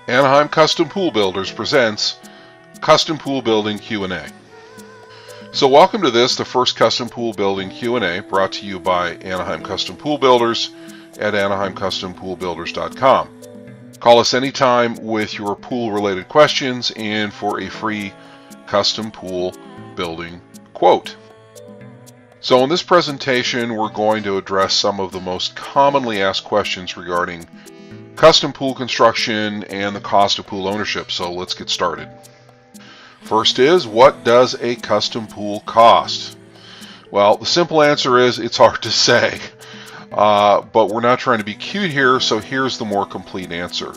Anaheim Custom Pool Builders presents Custom Pool Building Q&A. So welcome to this, the first Custom Pool Building Q&A brought to you by Anaheim Custom Pool Builders at AnaheimCustomPoolBuilders.com. Call us anytime with your pool-related questions and for a free custom pool building quote. So in this presentation, we're going to address some of the most commonly asked questions regarding custom pool construction and the cost of pool ownership. So let's get started. First is, what does a custom pool cost? Well, the simple answer is it's hard to say, but we're not trying to be cute here, so here's the more complete answer.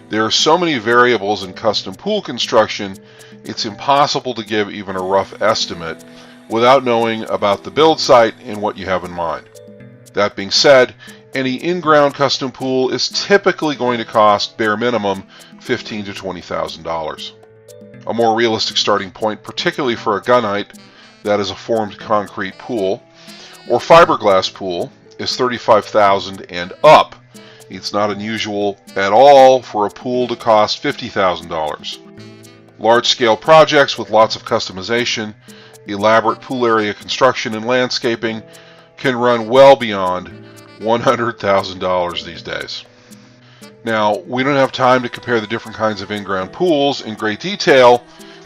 There are so many variables in custom pool construction, it's impossible to give even a rough estimate without knowing about the build site and what you have in mind. That being said, any in-ground custom pool is typically going to cost bare minimum $15,000 to $20,000. A more realistic starting point, particularly for a Gunite, that is a formed concrete pool, or fiberglass pool, is $35,000 and up. It's not unusual at all for a pool to cost $50,000. Large-scale projects with lots of customization, elaborate pool area construction and landscaping can run well beyond $100,000 these days. Now, we don't have time to compare the different kinds of in-ground pools in great detail.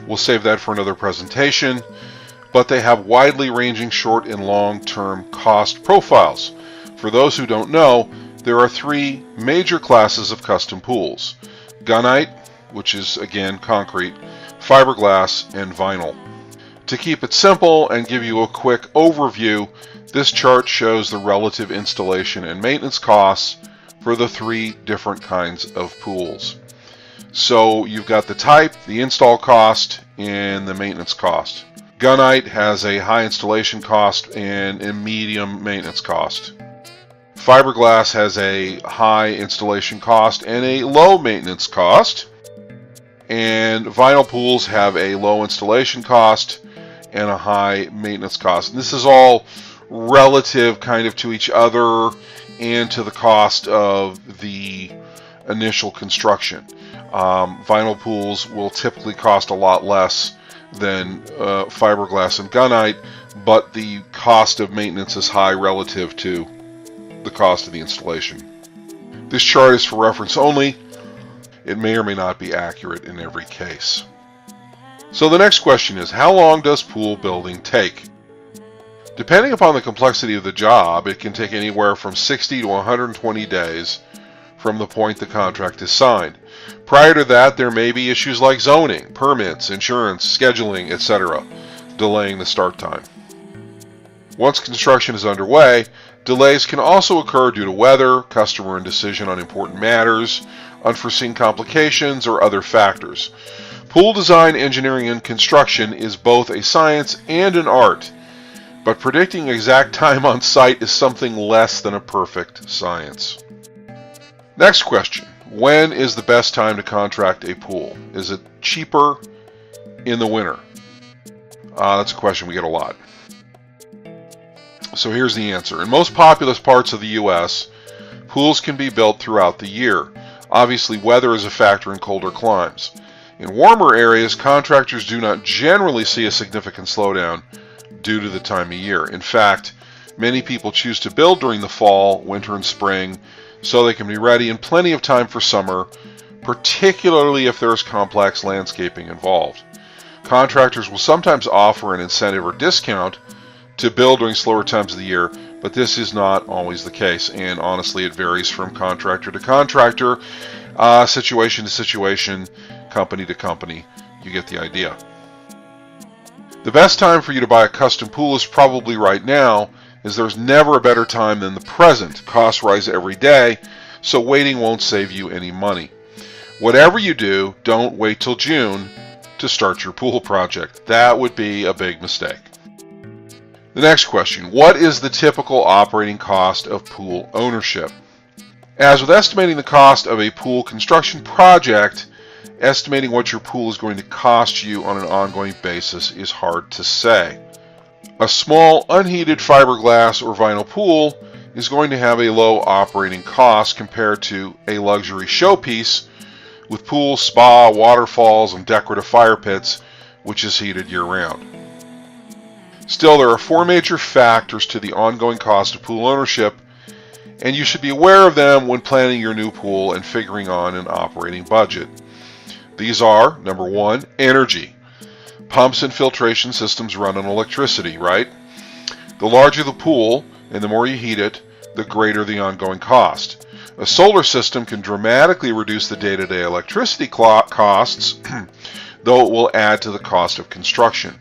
We'll save that for another presentation, but they have widely ranging short and long-term cost profiles. For those who don't know, there are three major classes of custom pools: Gunite, which is again concrete, fiberglass, and vinyl. To keep it simple and give you a quick overview, this chart shows the relative installation and maintenance costs for the three different kinds of pools. So you've got the type, the install cost, and the maintenance cost. Gunite has a high installation cost and a medium maintenance cost. Fiberglass has a high installation cost and a low maintenance cost. And vinyl pools have a low installation cost and a high maintenance cost. And this is all relative kind of to each other and to the cost of the initial construction. Vinyl pools will typically cost a lot less than fiberglass and Gunite, but the cost of maintenance is high relative to the cost of the installation. This chart is for reference only. It may or may not be accurate in every case. So the next question is, how long does pool building take? Depending upon the complexity of the job, it can take anywhere from 60 to 120 days from the point the contract is signed. Prior to that, there may be issues like zoning, permits, insurance, scheduling, etc., delaying the start time. Once construction is underway, delays can also occur due to weather, customer indecision on important matters, unforeseen complications, or other factors. Pool design, engineering, and construction is both a science and an art, but predicting exact time on site is something less than a perfect science. Next question. When is the best time to contract a pool? Is it cheaper in the winter? That's a question we get a lot. So here's the answer. In most populous parts of the U.S., pools can be built throughout the year. Obviously, weather is a factor in colder climes. In warmer areas, contractors do not generally see a significant slowdown due to the time of year. In fact, many people choose to build during the fall, winter, and spring so they can be ready in plenty of time for summer, particularly if there is complex landscaping involved. Contractors will sometimes offer an incentive or discount to build during slower times of the year, but this is not always the case, and honestly it varies from contractor to contractor, situation to situation, company to company. You get the idea. The best time for you to buy a custom pool is probably right now, as there's never a better time than the present. Costs rise every day, so waiting won't save you any money. Whatever you do, don't wait till June to start your pool project. That would be a big mistake. The next question, what is the typical operating cost of pool ownership? As with estimating the cost of a pool construction project, estimating what your pool is going to cost you on an ongoing basis is hard to say. A small unheated fiberglass or vinyl pool is going to have a low operating cost compared to a luxury showpiece with pools, spa, waterfalls, and decorative fire pits, which is heated year-round. Still, there are 4 major factors to the ongoing cost of pool ownership, and you should be aware of them when planning your new pool and figuring on an operating budget. These are, number 1, energy. Pumps and filtration systems run on electricity, right? The larger the pool and the more you heat it, the greater the ongoing cost. A solar system can dramatically reduce the day-to-day electricity costs, though it will add to the cost of construction.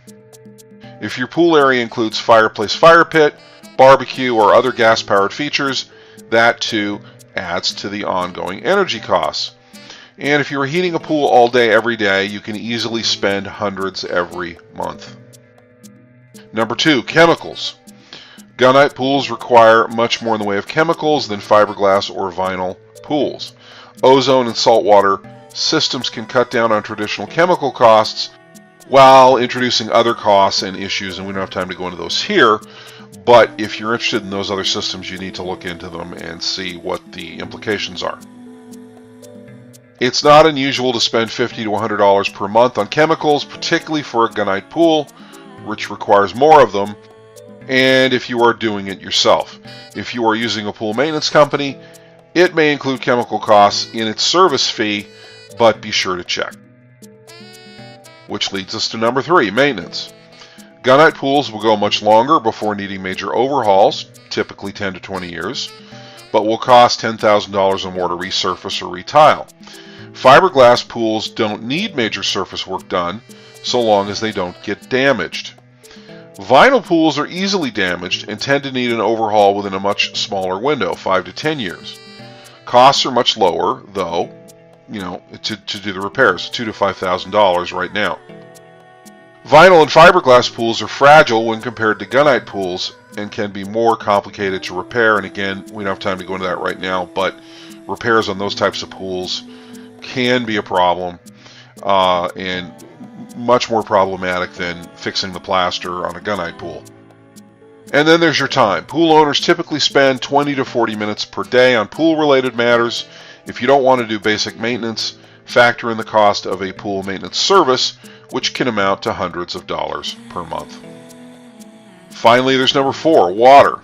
If your pool area includes fireplace, fire pit, barbecue, or other gas-powered features, that too adds to the ongoing energy costs. And if you're heating a pool all day, every day, you can easily spend hundreds every month. Number 2, chemicals. Gunite pools require much more in the way of chemicals than fiberglass or vinyl pools. Ozone and saltwater systems can cut down on traditional chemical costs while introducing other costs and issues, and we don't have time to go into those here, but if you're interested in those other systems, you need to look into them and see what the implications are. It's not unusual to spend $50 to $100 per month on chemicals, particularly for a Gunite pool, which requires more of them, and if you are doing it yourself. If you are using a pool maintenance company, it may include chemical costs in its service fee, but be sure to check. Which leads us to number 3, maintenance. Gunite pools will go much longer before needing major overhauls, typically 10 to 20 years, but will cost $10,000 or more to resurface or retile. Fiberglass pools don't need major surface work done, so long as they don't get damaged. Vinyl pools are easily damaged and tend to need an overhaul within a much smaller window, 5 to 10 years. Costs are much lower, though, to do the repairs, $2,000 to $5,000 right now. Vinyl and fiberglass pools are fragile when compared to Gunite pools and can be more complicated to repair, and again, we don't have time to go into that right now, but repairs on those types of pools can be a problem, and much more problematic than fixing the plaster on a Gunite pool. And then there's your time. Pool owners typically spend 20 to 40 minutes per day on pool-related matters. If you don't want to do basic maintenance, factor in the cost of a pool maintenance service, which can amount to hundreds of dollars per month. Finally, there's number 4, water.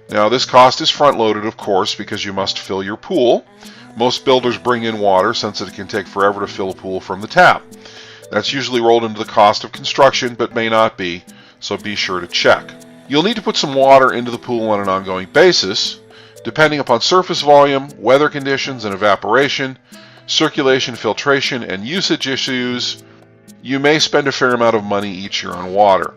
Now, this cost is front-loaded, of course, because you must fill your pool. Most builders bring in water since it can take forever to fill a pool from the tap. That's usually rolled into the cost of construction, but may not be, so be sure to check. You'll need to put some water into the pool on an ongoing basis. Depending upon surface volume, weather conditions, and evaporation, circulation, filtration, and usage issues, you may spend a fair amount of money each year on water.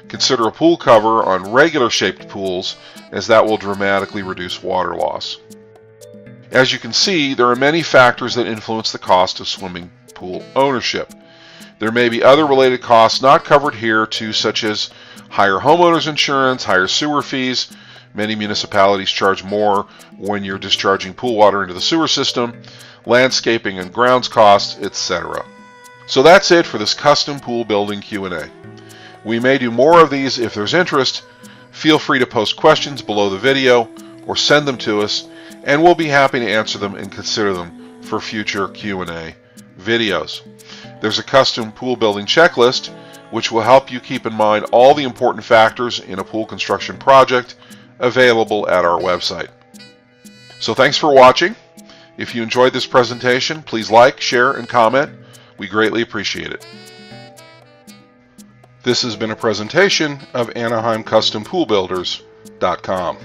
Consider a pool cover on regular shaped pools, as that will dramatically reduce water loss. As you can see, there are many factors that influence the cost of swimming pool ownership. There may be other related costs not covered here too, such as higher homeowners insurance, higher sewer fees. Many municipalities charge more when you're discharging pool water into the sewer system, landscaping and grounds costs, etc. So that's it for this custom pool building Q&A. We may do more of these if there's interest. Feel free to post questions below the video or send them to us, and we'll be happy to answer them and consider them for future Q&A videos. There's a custom pool building checklist which will help you keep in mind all the important factors in a pool construction project, available at our website. So thanks for watching. If you enjoyed this presentation, please like, share, and comment. We greatly appreciate it. This has been a presentation of Anaheim Custom Pool Builders.com.